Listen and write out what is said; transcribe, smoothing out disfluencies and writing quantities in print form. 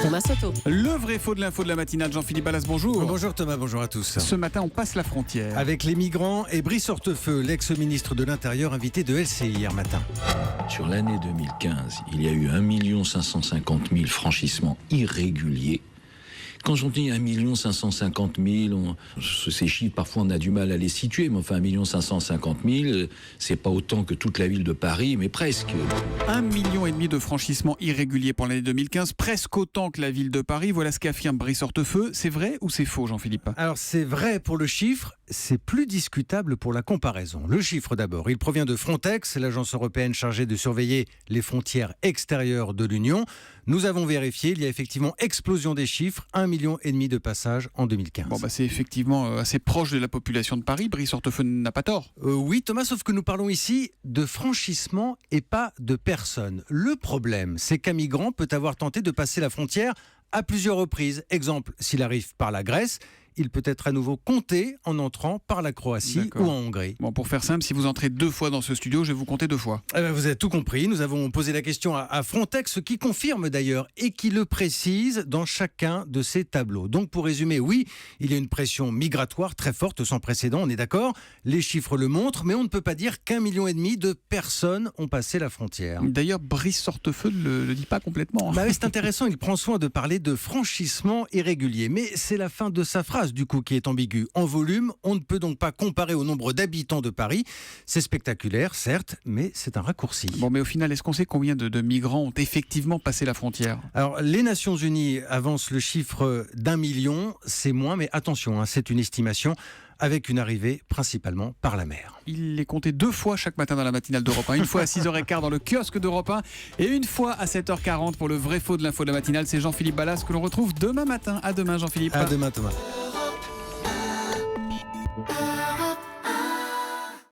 Thomas Soto. Le vrai faux de l'info de la matinale, Jean-Philippe Ballas, bonjour. Bonjour Thomas, bonjour à tous. Ce matin, on passe la frontière. Avec les migrants et Brice Hortefeux, l'ex-ministre de l'Intérieur invité de LCI hier matin. Sur l'année 2015, il y a eu 1 550 000 franchissements irréguliers. Quand on dit 1 550 000, ces chiffres, parfois on a du mal à les situer, mais enfin 1 550 000, c'est pas autant que toute la ville de Paris, mais presque. 1,5 million de franchissements irréguliers pour l'année 2015, presque autant que la ville de Paris. Voilà ce qu'affirme Brice Hortefeux. C'est vrai ou c'est faux, Jean-Philippe ? Alors c'est vrai pour le chiffre, c'est plus discutable pour la comparaison. Le chiffre d'abord, il provient de Frontex, l'agence européenne chargée de surveiller les frontières extérieures de l'Union. Nous avons vérifié, il y a effectivement explosion des chiffres, 1,5 million de passages en 2015. Bon, c'est effectivement assez proche de la population de Paris. Brice Hortefeux n'a pas tort. Oui Thomas, sauf que nous parlons ici de franchissement et pas de personnes. Le problème, c'est qu'un migrant peut avoir tenté de passer la frontière à plusieurs reprises. Exemple, s'il arrive par la Grèce, il peut être à nouveau compté en entrant par la Croatie D'accord. ou en Hongrie. Bon, pour faire simple, si vous entrez 2 fois dans ce studio, je vais vous compter 2 fois. Vous avez tout compris. Nous avons posé la question à Frontex, qui confirme d'ailleurs et qui le précise dans chacun de ses tableaux. Donc pour résumer, oui, il y a une pression migratoire très forte, sans précédent, on est d'accord. Les chiffres le montrent, mais on ne peut pas dire qu'1,5 million de personnes ont passé la frontière. D'ailleurs, Brice Hortefeux ne le dit pas complètement. Oui, c'est intéressant, il prend soin de parler de franchissement irrégulier. Mais c'est la fin de sa phrase, du coup, qui est ambiguë. En volume, on ne peut donc pas comparer au nombre d'habitants de Paris. C'est spectaculaire, certes, mais c'est un raccourci. Bon, mais au final, est-ce qu'on sait combien de migrants ont effectivement passé la frontière ? Alors, les Nations Unies avancent le chiffre d'1 million. C'est moins, mais attention, c'est une estimation avec une arrivée principalement par la mer. Il est compté 2 fois chaque matin dans la matinale d'Europe 1. Une fois à 6h15 dans le kiosque d'Europe 1 et une fois à 7h40 pour le vrai faux de l'info de la matinale. C'est Jean-Philippe Ballas que l'on retrouve demain matin. À demain, Jean-Philippe. À demain, Thomas.